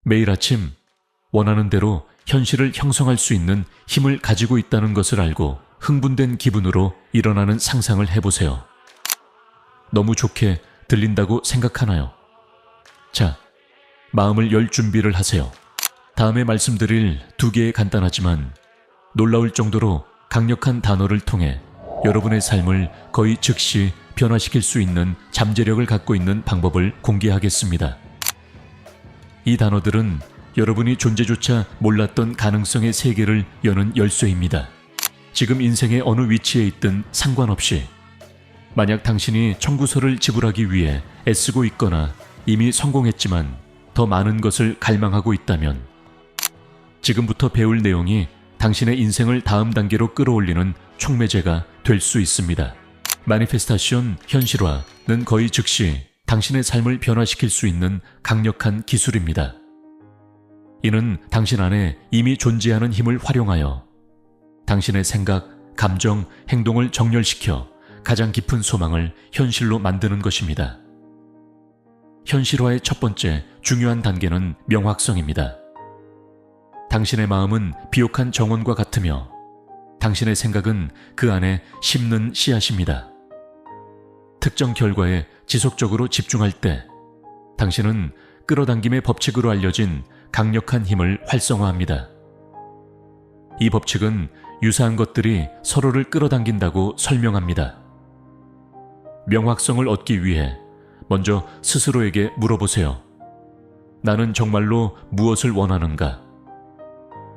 매일 아침 원하는 대로 현실을 형성할 수 있는 힘을 가지고 있다는 것을 알고 흥분된 기분으로 일어나는 상상을 해보세요. 너무 좋게 들린다고 생각하나요? 자, 마음을 열 준비를 하세요. 다음에 말씀드릴 두 개의 간단하지만 놀라울 정도로 강력한 단어를 통해 여러분의 삶을 거의 즉시 변화시킬 수 있는 잠재력을 갖고 있는 방법을 공개하겠습니다. 이 단어들은 여러분이 존재조차 몰랐던 가능성의 세계를 여는 열쇠입니다. 지금 인생의 어느 위치에 있든 상관없이 만약 당신이 청구서를 지불하기 위해 애쓰고 있거나 이미 성공했지만 더 많은 것을 갈망하고 있다면 지금부터 배울 내용이 당신의 인생을 다음 단계로 끌어올리는 촉매제가 될 수 있습니다. 마니페스타션 현실화는 거의 즉시 당신의 삶을 변화시킬 수 있는 강력한 기술입니다. 이는 당신 안에 이미 존재하는 힘을 활용하여 당신의 생각, 감정, 행동을 정렬시켜 가장 깊은 소망을 현실로 만드는 것입니다. 현실화의 첫 번째 중요한 단계는 명확성입니다. 당신의 마음은 비옥한 정원과 같으며 당신의 생각은 그 안에 심는 씨앗입니다. 특정 결과에 지속적으로 집중할 때 당신은 끌어당김의 법칙으로 알려진 강력한 힘을 활성화합니다. 이 법칙은 유사한 것들이 서로를 끌어당긴다고 설명합니다. 명확성을 얻기 위해 먼저 스스로에게 물어보세요. 나는 정말로 무엇을 원하는가?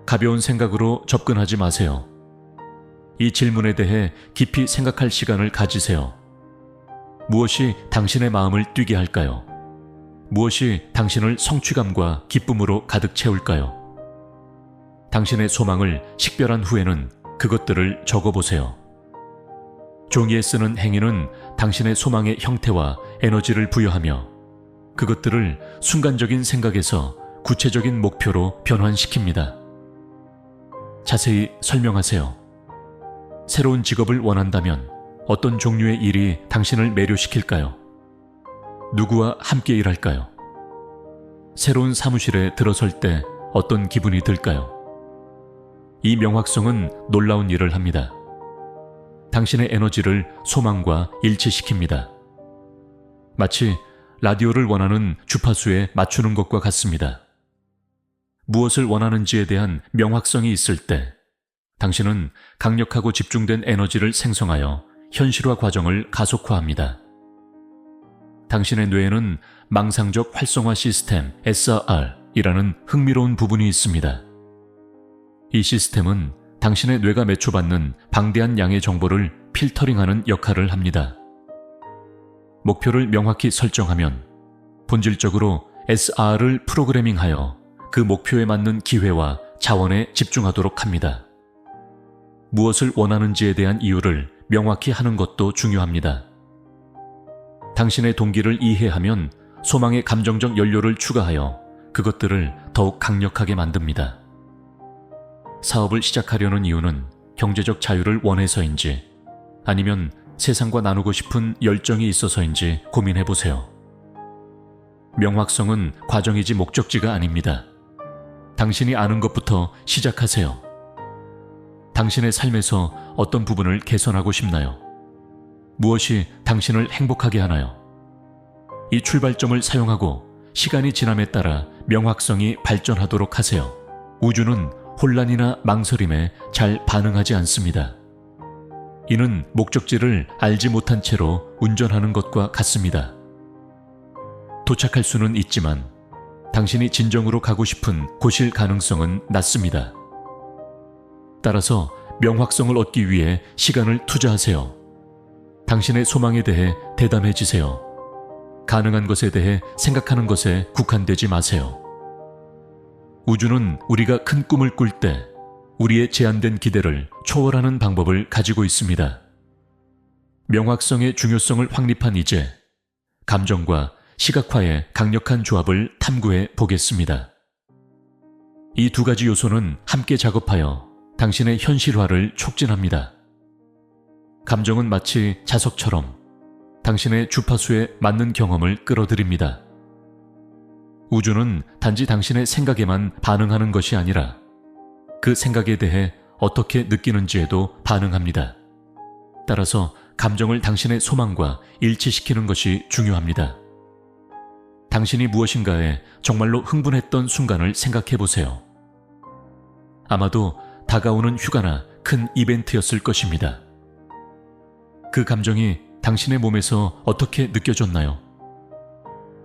가벼운 생각으로 접근하지 마세요. 이 질문에 대해 깊이 생각할 시간을 가지세요. 무엇이 당신의 마음을 뛰게 할까요? 무엇이 당신을 성취감과 기쁨으로 가득 채울까요? 당신의 소망을 식별한 후에는 그것들을 적어보세요. 종이에 쓰는 행위는 당신의 소망의 형태와 에너지를 부여하며 그것들을 순간적인 생각에서 구체적인 목표로 변환시킵니다. 자세히 설명하세요. 새로운 직업을 원한다면 어떤 종류의 일이 당신을 매료시킬까요? 누구와 함께 일할까요? 새로운 사무실에 들어설 때 어떤 기분이 들까요? 이 명확성은 놀라운 일을 합니다. 당신의 에너지를 소망과 일치시킵니다. 마치 라디오를 원하는 주파수에 맞추는 것과 같습니다. 무엇을 원하는지에 대한 명확성이 있을 때 당신은 강력하고 집중된 에너지를 생성하여 현실화 과정을 가속화합니다. 당신의 뇌에는 망상적 활성화 시스템 SR이라는 흥미로운 부분이 있습니다. 이 시스템은 당신의 뇌가 매초받는 방대한 양의 정보를 필터링하는 역할을 합니다. 목표를 명확히 설정하면 본질적으로 SR을 프로그래밍하여 그 목표에 맞는 기회와 자원에 집중하도록 합니다. 무엇을 원하는지에 대한 이유를 명확히 하는 것도 중요합니다. 당신의 동기를 이해하면 소망의 감정적 연료를 추가하여 그것들을 더욱 강력하게 만듭니다. 사업을 시작하려는 이유는 경제적 자유를 원해서인지 아니면 세상과 나누고 싶은 열정이 있어서인지 고민해보세요. 명확성은 과정이지 목적지가 아닙니다. 당신이 아는 것부터 시작하세요. 당신의 삶에서 어떤 부분을 개선하고 싶나요? 무엇이 당신을 행복하게 하나요? 이 출발점을 사용하고 시간이 지남에 따라 명확성이 발전하도록 하세요. 우주는 혼란이나 망설임에 잘 반응하지 않습니다. 이는 목적지를 알지 못한 채로 운전하는 것과 같습니다. 도착할 수는 있지만 당신이 진정으로 가고 싶은 곳일 가능성은 낮습니다. 따라서 명확성을 얻기 위해 시간을 투자하세요. 당신의 소망에 대해 대담해지세요. 가능한 것에 대해 생각하는 것에 국한되지 마세요. 우주는 우리가 큰 꿈을 꿀 때 우리의 제한된 기대를 초월하는 방법을 가지고 있습니다. 명확성의 중요성을 확립한 이제 감정과 시각화의 강력한 조합을 탐구해 보겠습니다. 이 두 가지 요소는 함께 작업하여 당신의 현실화를 촉진합니다. 감정은 마치 자석처럼 당신의 주파수에 맞는 경험을 끌어들입니다. 우주는 단지 당신의 생각에만 반응하는 것이 아니라 그 생각에 대해 어떻게 느끼는지에도 반응합니다. 따라서 감정을 당신의 소망과 일치시키는 것이 중요합니다. 당신이 무엇인가에 정말로 흥분했던 순간을 생각해 보세요. 아마도 다가오는 휴가나 큰 이벤트였을 것입니다. 그 감정이 당신의 몸에서 어떻게 느껴졌나요?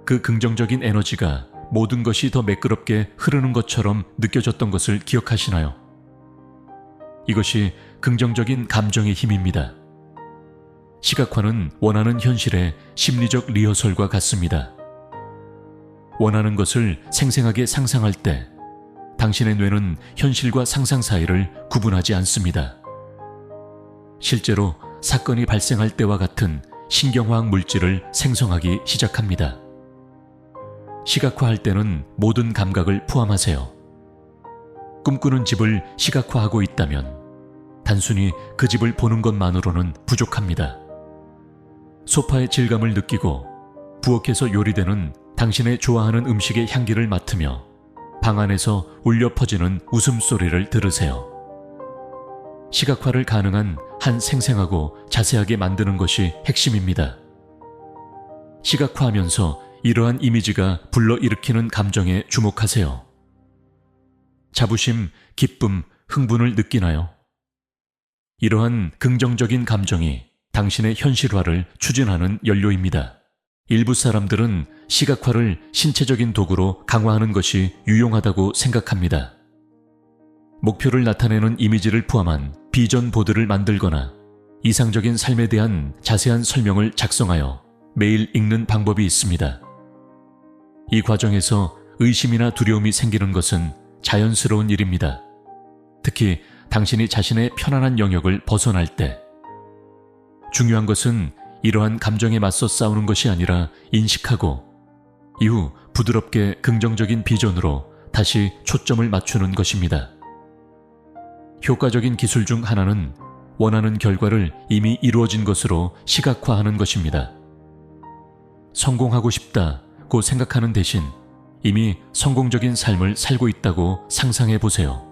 그 긍정적인 에너지가 모든 것이 더 매끄럽게 흐르는 것처럼 느껴졌던 것을 기억하시나요? 이것이 긍정적인 감정의 힘입니다. 시각화는 원하는 현실의 심리적 리허설과 같습니다. 원하는 것을 생생하게 상상할 때 당신의 뇌는 현실과 상상 사이를 구분하지 않습니다. 실제로 사건이 발생할 때와 같은 신경화학 물질을 생성하기 시작합니다. 시각화할 때는 모든 감각을 포함하세요. 꿈꾸는 집을 시각화하고 있다면 단순히 그 집을 보는 것만으로는 부족합니다. 소파의 질감을 느끼고 부엌에서 요리되는 당신의 좋아하는 음식의 향기를 맡으며 방 안에서 울려 퍼지는 웃음소리를 들으세요. 시각화를 가능한 한 생생하고 자세하게 만드는 것이 핵심입니다. 시각화하면서 이러한 이미지가 불러일으키는 감정에 주목하세요. 자부심, 기쁨, 흥분을 느끼나요? 이러한 긍정적인 감정이 당신의 현실화를 추진하는 연료입니다. 일부 사람들은 시각화를 신체적인 도구로 강화하는 것이 유용하다고 생각합니다. 목표를 나타내는 이미지를 포함한 비전 보드를 만들거나 이상적인 삶에 대한 자세한 설명을 작성하여 매일 읽는 방법이 있습니다. 이 과정에서 의심이나 두려움이 생기는 것은 자연스러운 일입니다. 특히 당신이 자신의 편안한 영역을 벗어날 때. 중요한 것은 이러한 감정에 맞서 싸우는 것이 아니라 인식하고 이후 부드럽게 긍정적인 비전으로 다시 초점을 맞추는 것입니다. 효과적인 기술 중 하나는 원하는 결과를 이미 이루어진 것으로 시각화하는 것입니다. 성공하고 싶다고 생각하는 대신 이미 성공적인 삶을 살고 있다고 상상해 보세요.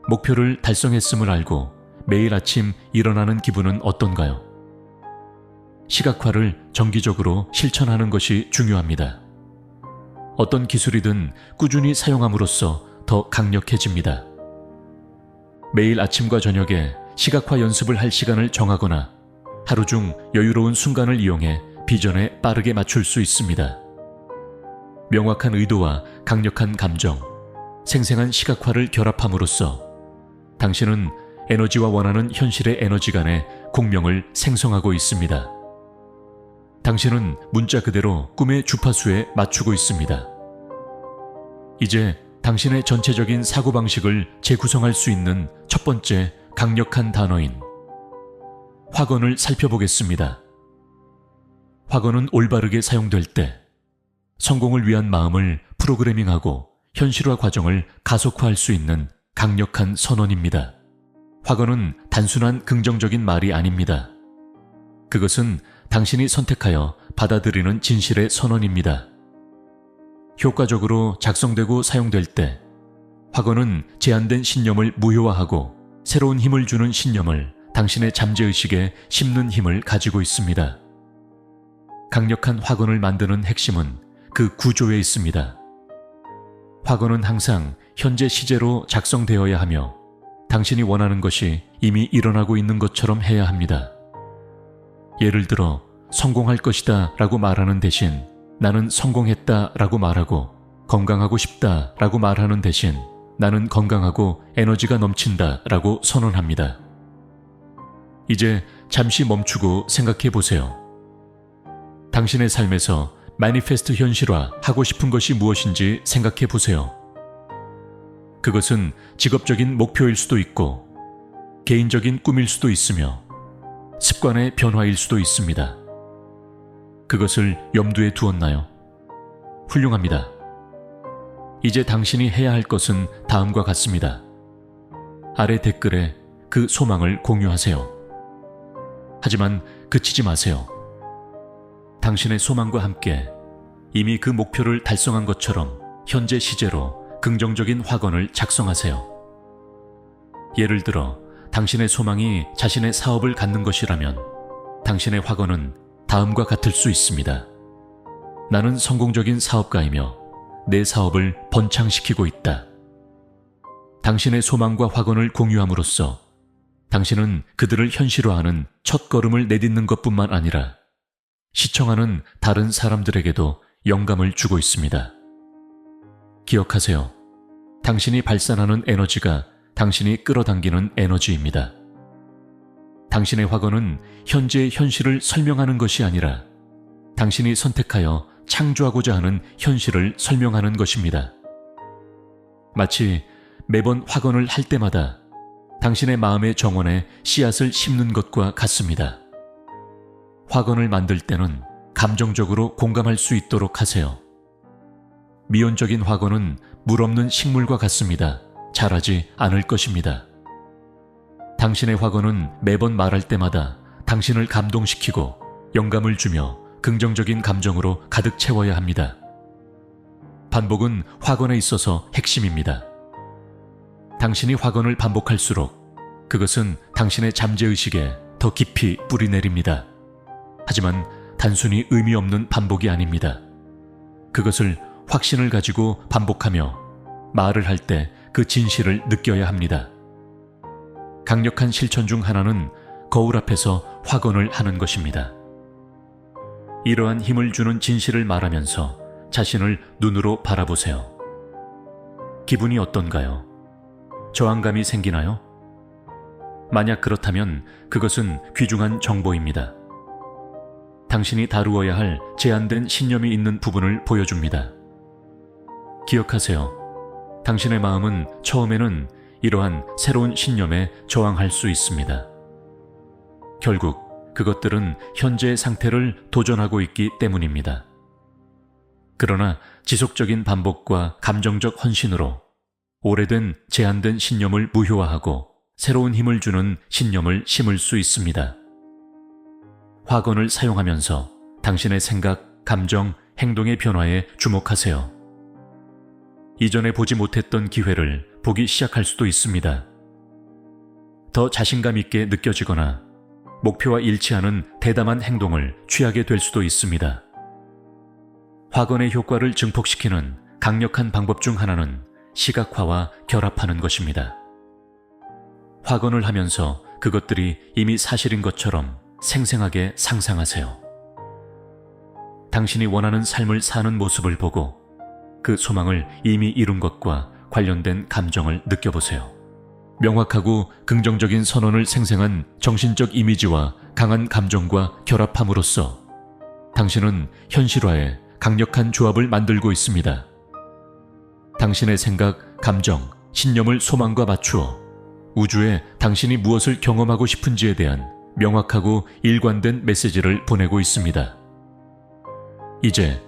목표를 달성했음을 알고 매일 아침 일어나는 기분은 어떤가요? 시각화를 정기적으로 실천하는 것이 중요합니다. 어떤 기술이든 꾸준히 사용함으로써 더 강력해집니다. 매일 아침과 저녁에 시각화 연습을 할 시간을 정하거나 하루 중 여유로운 순간을 이용해 비전에 빠르게 맞출 수 있습니다. 명확한 의도와 강력한 감정, 생생한 시각화를 결합함으로써 당신은 에너지와 원하는 현실의 에너지 간의 공명을 생성하고 있습니다. 당신은 문자 그대로 꿈의 주파수에 맞추고 있습니다. 이제 당신의 전체적인 사고방식을 재구성할 수 있는 첫 번째 강력한 단어인 확언을 살펴보겠습니다. 확언은 올바르게 사용될 때 성공을 위한 마음을 프로그래밍하고 현실화 과정을 가속화할 수 있는 강력한 선언입니다. 확언은 단순한 긍정적인 말이 아닙니다. 그것은 당신이 선택하여 받아들이는 진실의 선언입니다. 효과적으로 작성되고 사용될 때 확언은 제한된 신념을 무효화하고 새로운 힘을 주는 신념을 당신의 잠재의식에 심는 힘을 가지고 있습니다. 강력한 확언을 만드는 핵심은 그 구조에 있습니다. 확언은 항상 현재 시제로 작성되어야 하며 당신이 원하는 것이 이미 일어나고 있는 것처럼 해야 합니다. 예를 들어 성공할 것이다 라고 말하는 대신 나는 성공했다 라고 말하고 건강하고 싶다 라고 말하는 대신 나는 건강하고 에너지가 넘친다 라고 선언합니다. 이제 잠시 멈추고 생각해 보세요. 당신의 삶에서 매니페스트 현실화 하고 싶은 것이 무엇인지 생각해 보세요. 그것은 직업적인 목표일 수도 있고 개인적인 꿈일 수도 있으며 습관의 변화일 수도 있습니다. 그것을 염두에 두었나요? 훌륭합니다. 이제 당신이 해야 할 것은 다음과 같습니다. 아래 댓글에 그 소망을 공유하세요. 하지만 그치지 마세요. 당신의 소망과 함께 이미 그 목표를 달성한 것처럼 현재 시제로 긍정적인 확언을 작성하세요. 예를 들어 당신의 소망이 자신의 사업을 갖는 것이라면 당신의 확언은 다음과 같을 수 있습니다. 나는 성공적인 사업가이며 내 사업을 번창시키고 있다. 당신의 소망과 확언을 공유함으로써 당신은 그들을 현실화하는 첫걸음을 내딛는 것뿐만 아니라 시청하는 다른 사람들에게도 영감을 주고 있습니다. 기억하세요. 당신이 발산하는 에너지가 당신이 끌어당기는 에너지입니다. 당신의 확언은 현재의 현실을 설명하는 것이 아니라 당신이 선택하여 창조하고자 하는 현실을 설명하는 것입니다. 마치 매번 확언을 할 때마다 당신의 마음의 정원에 씨앗을 심는 것과 같습니다. 확언을 만들 때는 감정적으로 공감할 수 있도록 하세요. 미온적인 확언은 물 없는 식물과 같습니다. 자라지 않을 것입니다. 당신의 확언은 매번 말할 때마다 당신을 감동시키고 영감을 주며 긍정적인 감정으로 가득 채워야 합니다. 반복은 확언에 있어서 핵심입니다. 당신이 확언을 반복할수록 그것은 당신의 잠재의식에 더 깊이 뿌리내립니다. 하지만 단순히 의미 없는 반복이 아닙니다. 그것을 확신을 가지고 반복하며 말을 할 때 그 진실을 느껴야 합니다. 강력한 실천 중 하나는 거울 앞에서 확언을 하는 것입니다. 이러한 힘을 주는 진실을 말하면서 자신을 눈으로 바라보세요. 기분이 어떤가요? 저항감이 생기나요? 만약 그렇다면 그것은 귀중한 정보입니다. 당신이 다루어야 할 제한된 신념이 있는 부분을 보여줍니다. 기억하세요. 당신의 마음은 처음에는 이러한 새로운 신념에 저항할 수 있습니다. 결국 그것들은 현재의 상태를 도전하고 있기 때문입니다. 그러나 지속적인 반복과 감정적 헌신으로 오래된 제한된 신념을 무효화하고 새로운 힘을 주는 신념을 심을 수 있습니다. 확언을 사용하면서 당신의 생각, 감정, 행동의 변화에 주목하세요. 이전에 보지 못했던 기회를 보기 시작할 수도 있습니다. 더 자신감 있게 느껴지거나 목표와 일치하는 대담한 행동을 취하게 될 수도 있습니다. 확언의 효과를 증폭시키는 강력한 방법 중 하나는 시각화와 결합하는 것입니다. 확언을 하면서 그것들이 이미 사실인 것처럼 생생하게 상상하세요. 당신이 원하는 삶을 사는 모습을 보고 그 소망을 이미 이룬 것과 관련된 감정을 느껴보세요. 명확하고 긍정적인 선언을 생생한 정신적 이미지와 강한 감정과 결합함으로써 당신은 현실화에 강력한 조합을 만들고 있습니다. 당신의 생각, 감정, 신념을 소망과 맞추어 우주에 당신이 무엇을 경험하고 싶은지에 대한 명확하고 일관된 메시지를 보내고 있습니다. 이제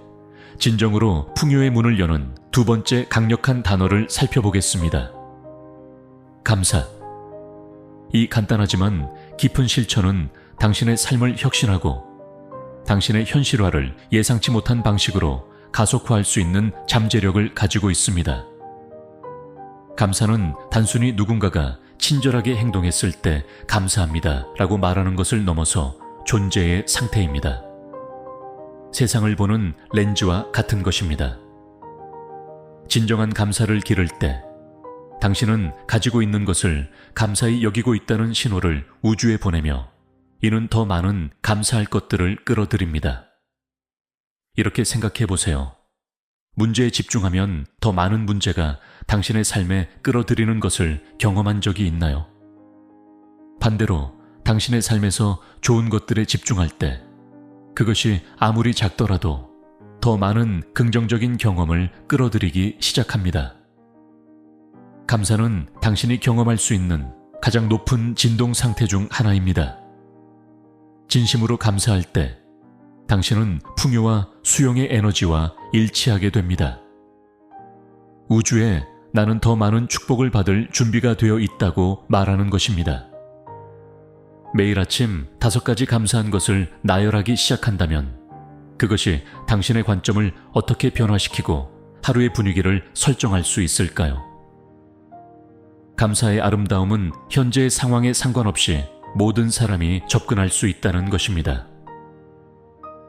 진정으로 풍요의 문을 여는 두 번째 강력한 단어를 살펴보겠습니다. 감사. 이 간단하지만 깊은 실천은 당신의 삶을 혁신하고 당신의 현실화를 예상치 못한 방식으로 가속화할 수 있는 잠재력을 가지고 있습니다. 감사는 단순히 누군가가 친절하게 행동했을 때 감사합니다 라고 말하는 것을 넘어서 존재의 상태입니다. 세상을 보는 렌즈와 같은 것입니다. 진정한 감사를 기를 때 당신은 가지고 있는 것을 감사히 여기고 있다는 신호를 우주에 보내며 이는 더 많은 감사할 것들을 끌어들입니다. 이렇게 생각해 보세요. 문제에 집중하면 더 많은 문제가 당신의 삶에 끌어들이는 것을 경험한 적이 있나요? 반대로 당신의 삶에서 좋은 것들에 집중할 때 그것이 아무리 작더라도 더 많은 긍정적인 경험을 끌어들이기 시작합니다. 감사는 당신이 경험할 수 있는 가장 높은 진동 상태 중 하나입니다. 진심으로 감사할 때 당신은 풍요와 수용의 에너지와 일치하게 됩니다. 우주에 나는 더 많은 축복을 받을 준비가 되어 있다고 말하는 것입니다. 매일 아침 5가지 감사한 것을 나열하기 시작한다면 그것이 당신의 관점을 어떻게 변화시키고 하루의 분위기를 설정할 수 있을까요? 감사의 아름다움은 현재의 상황에 상관없이 모든 사람이 접근할 수 있다는 것입니다.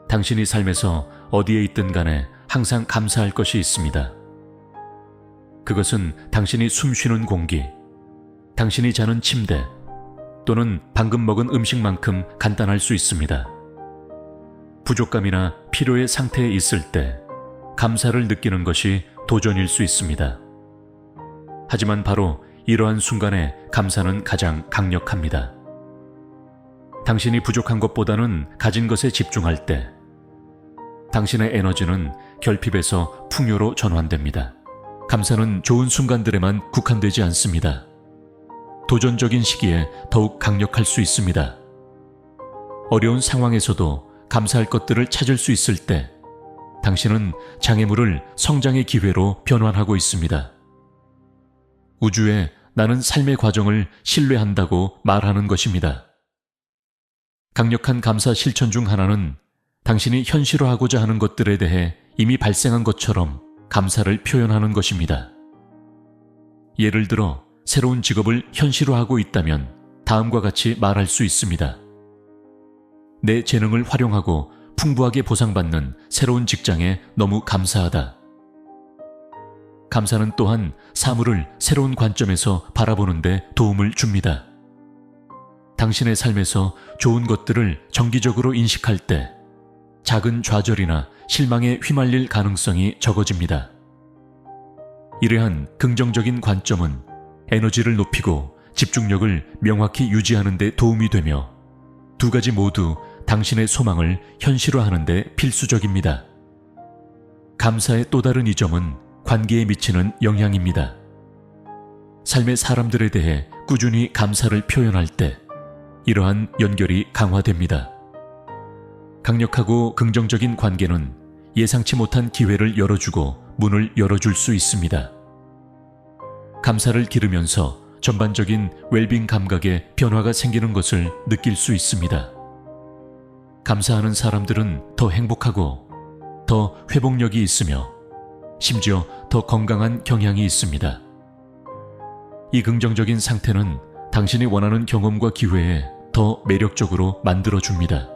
당신이 삶에서 어디에 있든 간에 항상 감사할 것이 있습니다. 그것은 당신이 숨 쉬는 공기, 당신이 자는 침대, 또는 방금 먹은 음식만큼 간단할 수 있습니다. 부족감이나 필요의 상태에 있을 때 감사를 느끼는 것이 도전일 수 있습니다. 하지만 바로 이러한 순간에 감사는 가장 강력합니다. 당신이 부족한 것보다는 가진 것에 집중할 때 당신의 에너지는 결핍에서 풍요로 전환됩니다. 감사는 좋은 순간들에만 국한되지 않습니다. 도전적인 시기에 더욱 강력할 수 있습니다. 어려운 상황에서도 감사할 것들을 찾을 수 있을 때 당신은 장애물을 성장의 기회로 변환하고 있습니다. 우주에 나는 삶의 과정을 신뢰한다고 말하는 것입니다. 강력한 감사 실천 중 하나는 당신이 현실화하고자 하는 것들에 대해 이미 발생한 것처럼 감사를 표현하는 것입니다. 예를 들어 새로운 직업을 현실화하고 있다면 다음과 같이 말할 수 있습니다. 내 재능을 활용하고 풍부하게 보상받는 새로운 직장에 너무 감사하다. 감사는 또한 사물을 새로운 관점에서 바라보는 데 도움을 줍니다. 당신의 삶에서 좋은 것들을 정기적으로 인식할 때 작은 좌절이나 실망에 휘말릴 가능성이 적어집니다. 이러한 긍정적인 관점은 에너지를 높이고 집중력을 명확히 유지하는 데 도움이 되며 두 가지 모두 당신의 소망을 현실화하는 데 필수적입니다. 감사의 또 다른 이점은 관계에 미치는 영향입니다. 삶의 사람들에 대해 꾸준히 감사를 표현할 때 이러한 연결이 강화됩니다. 강력하고 긍정적인 관계는 예상치 못한 기회를 열어주고 문을 열어줄 수 있습니다. 감사를 기르면서 전반적인 웰빙 감각에 변화가 생기는 것을 느낄 수 있습니다. 감사하는 사람들은 더 행복하고 더 회복력이 있으며 심지어 더 건강한 경향이 있습니다. 이 긍정적인 상태는 당신이 원하는 경험과 기회에 더 매력적으로 만들어줍니다.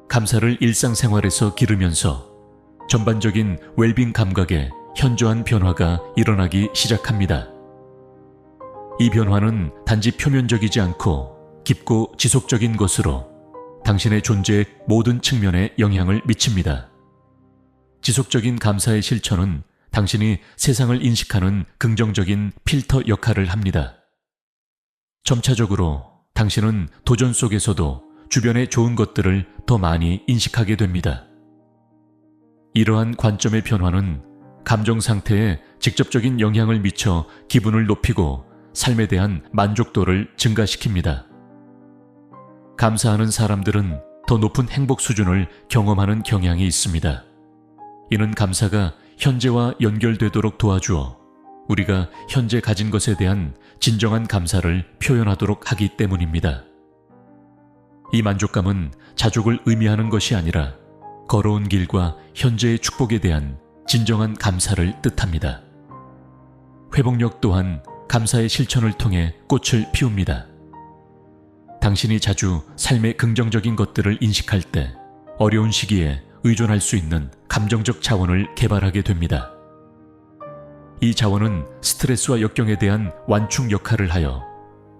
감사를 일상생활에서 기르면서 전반적인 웰빙 감각에 현저한 변화가 일어나기 시작합니다. 이 변화는 단지 표면적이지 않고 깊고 지속적인 것으로 당신의 존재의 모든 측면에 영향을 미칩니다. 지속적인 감사의 실천은 당신이 세상을 인식하는 긍정적인 필터 역할을 합니다. 점차적으로 당신은 도전 속에서도 주변의 좋은 것들을 더 많이 인식하게 됩니다. 이러한 관점의 변화는 감정 상태에 직접적인 영향을 미쳐 기분을 높이고 삶에 대한 만족도를 증가시킵니다. 감사하는 사람들은 더 높은 행복 수준을 경험하는 경향이 있습니다. 이는 감사가 현재와 연결되도록 도와주어 우리가 현재 가진 것에 대한 진정한 감사를 표현하도록 하기 때문입니다. 이 만족감은 자족을 의미하는 것이 아니라 걸어온 길과 현재의 축복에 대한 진정한 감사를 뜻합니다. 회복력 또한 감사의 실천을 통해 꽃을 피웁니다. 당신이 자주 삶의 긍정적인 것들을 인식할 때 어려운 시기에 의존할 수 있는 감정적 자원을 개발하게 됩니다. 이 자원은 스트레스와 역경에 대한 완충 역할을 하여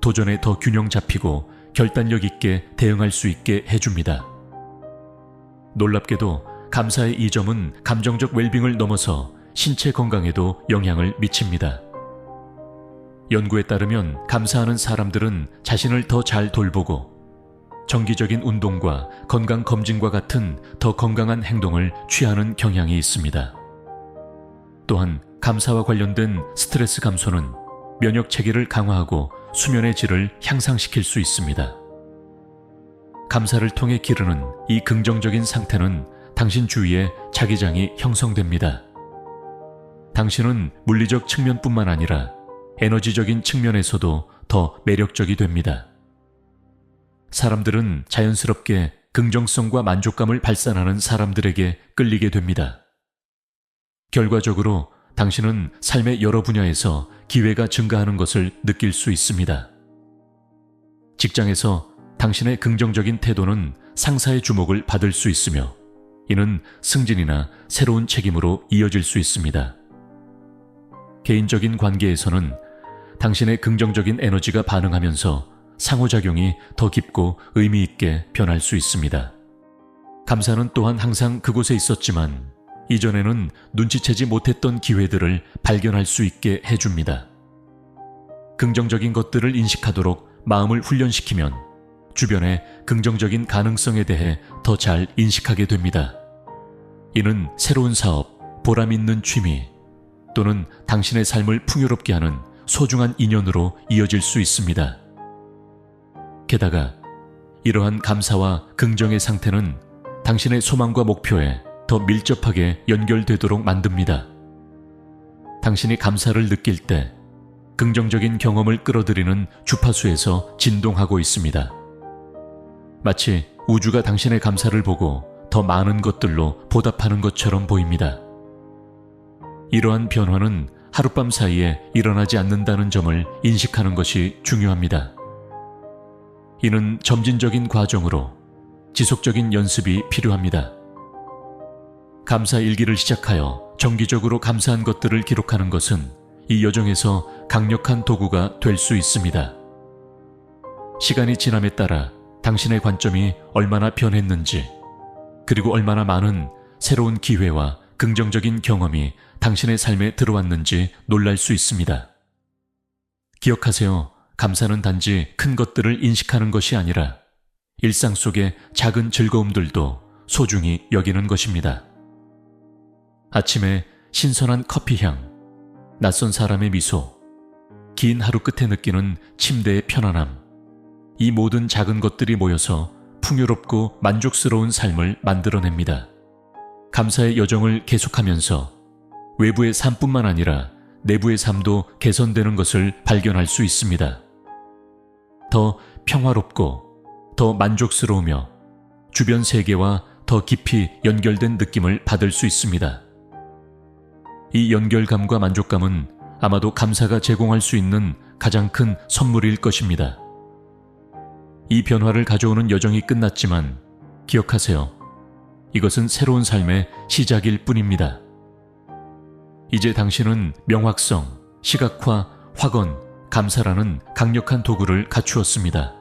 도전에 더 균형 잡히고 결단력 있게 대응할 수 있게 해줍니다. 놀랍게도 감사의 이 점은 감정적 웰빙을 넘어서 신체 건강에도 영향을 미칩니다. 연구에 따르면 감사하는 사람들은 자신을 더 잘 돌보고 정기적인 운동과 건강검진과 같은 더 건강한 행동을 취하는 경향이 있습니다. 또한 감사와 관련된 스트레스 감소는 면역 체계를 강화하고 수면의 질을 향상시킬 수 있습니다. 감사를 통해 기르는 이 긍정적인 상태는 당신 주위에 자기장이 형성됩니다. 당신은 물리적 측면뿐만 아니라 에너지적인 측면에서도 더 매력적이 됩니다. 사람들은 자연스럽게 긍정성과 만족감을 발산하는 사람들에게 끌리게 됩니다. 결과적으로 당신은 삶의 여러 분야에서 기회가 증가하는 것을 느낄 수 있습니다. 직장에서 당신의 긍정적인 태도는 상사의 주목을 받을 수 있으며 이는 승진이나 새로운 책임으로 이어질 수 있습니다. 개인적인 관계에서는 당신의 긍정적인 에너지가 반응하면서 상호작용이 더 깊고 의미 있게 변할 수 있습니다. 감사는 또한 항상 그곳에 있었지만 이전에는 눈치채지 못했던 기회들을 발견할 수 있게 해줍니다. 긍정적인 것들을 인식하도록 마음을 훈련시키면 주변의 긍정적인 가능성에 대해 더 잘 인식하게 됩니다. 이는 새로운 사업, 보람 있는 취미 또는 당신의 삶을 풍요롭게 하는 소중한 인연으로 이어질 수 있습니다. 게다가 이러한 감사와 긍정의 상태는 당신의 소망과 목표에 더 밀접하게 연결되도록 만듭니다. 당신이 감사를 느낄 때 긍정적인 경험을 끌어들이는 주파수에서 진동하고 있습니다. 마치 우주가 당신의 감사를 보고 더 많은 것들로 보답하는 것처럼 보입니다. 이러한 변화는 하룻밤 사이에 일어나지 않는다는 점을 인식하는 것이 중요합니다. 이는 점진적인 과정으로 지속적인 연습이 필요합니다. 감사 일기를 시작하여 정기적으로 감사한 것들을 기록하는 것은 이 여정에서 강력한 도구가 될 수 있습니다. 시간이 지남에 따라 당신의 관점이 얼마나 변했는지, 그리고 얼마나 많은 새로운 기회와 긍정적인 경험이 당신의 삶에 들어왔는지 놀랄 수 있습니다. 기억하세요. 감사는 단지 큰 것들을 인식하는 것이 아니라 일상 속의 작은 즐거움들도 소중히 여기는 것입니다. 아침에 신선한 커피향, 낯선 사람의 미소, 긴 하루 끝에 느끼는 침대의 편안함, 이 모든 작은 것들이 모여서 풍요롭고 만족스러운 삶을 만들어냅니다. 감사의 여정을 계속하면서 외부의 삶뿐만 아니라 내부의 삶도 개선되는 것을 발견할 수 있습니다. 더 평화롭고 더 만족스러우며 주변 세계와 더 깊이 연결된 느낌을 받을 수 있습니다. 이 연결감과 만족감은 아마도 감사가 제공할 수 있는 가장 큰 선물일 것입니다. 이 변화를 가져오는 여정이 끝났지만 기억하세요. 이것은 새로운 삶의 시작일 뿐입니다. 이제 당신은 명확성, 시각화, 확언, 감사라는 강력한 도구를 갖추었습니다.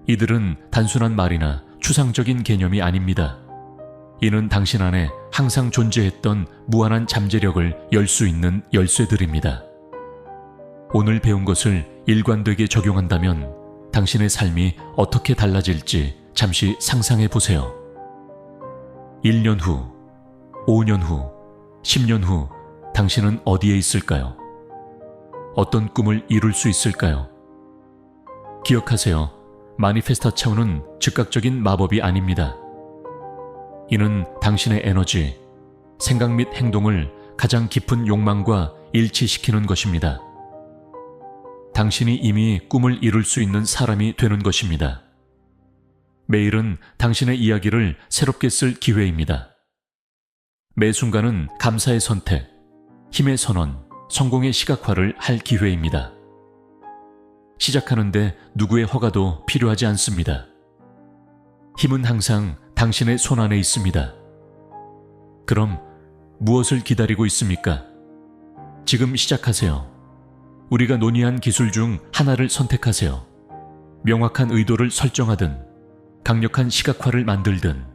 이들은 단순한 말이나 추상적인 개념이 아닙니다. 이는 당신 안에 항상 존재했던 무한한 잠재력을 열 수 있는 열쇠들입니다. 오늘 배운 것을 일관되게 적용한다면 당신의 삶이 어떻게 달라질지 잠시 상상해 보세요. 1년 후, 5년 후, 10년 후 당신은 어디에 있을까요? 어떤 꿈을 이룰 수 있을까요? 기억하세요. 마니페스타차오는 즉각적인 마법이 아닙니다. 이는 당신의 에너지, 생각 및 행동을 가장 깊은 욕망과 일치시키는 것입니다. 당신이 이미 꿈을 이룰 수 있는 사람이 되는 것입니다. 매일은 당신의 이야기를 새롭게 쓸 기회입니다. 매 순간은 감사의 선택, 힘의 선언, 성공의 시각화를 할 기회입니다. 시작하는데 누구의 허가도 필요하지 않습니다. 힘은 항상 당신의 손 안에 있습니다. 그럼 무엇을 기다리고 있습니까? 지금 시작하세요. 우리가 논의한 기술 중 하나를 선택하세요. 명확한 의도를 설정하든, 강력한 시각화를 만들든,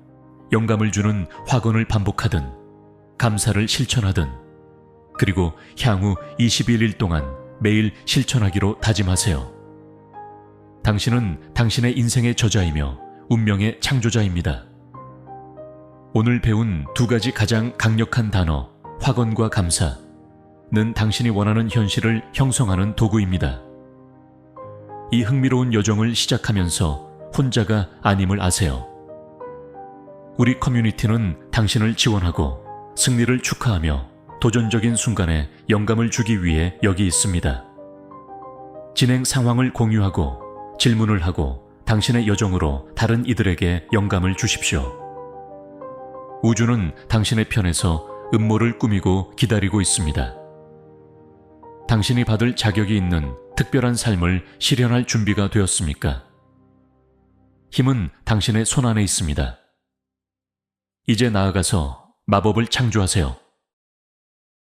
영감을 주는 확언을 반복하든, 감사를 실천하든, 그리고 향후 21일 동안 매일 실천하기로 다짐하세요. 당신은 당신의 인생의 저자이며 운명의 창조자입니다. 오늘 배운 두 가지 가장 강력한 단어, 확언과 감사는 당신이 원하는 현실을 형성하는 도구입니다. 이 흥미로운 여정을 시작하면서 혼자가 아님을 아세요. 우리 커뮤니티는 당신을 지원하고 승리를 축하하며 도전적인 순간에 영감을 주기 위해 여기 있습니다. 진행 상황을 공유하고 질문을 하고 당신의 여정으로 다른 이들에게 영감을 주십시오. 우주는 당신의 편에서 음모를 꾸미고 기다리고 있습니다. 당신이 받을 자격이 있는 특별한 삶을 실현할 준비가 되었습니까? 힘은 당신의 손안에 있습니다. 이제 나아가서 마법을 창조하세요.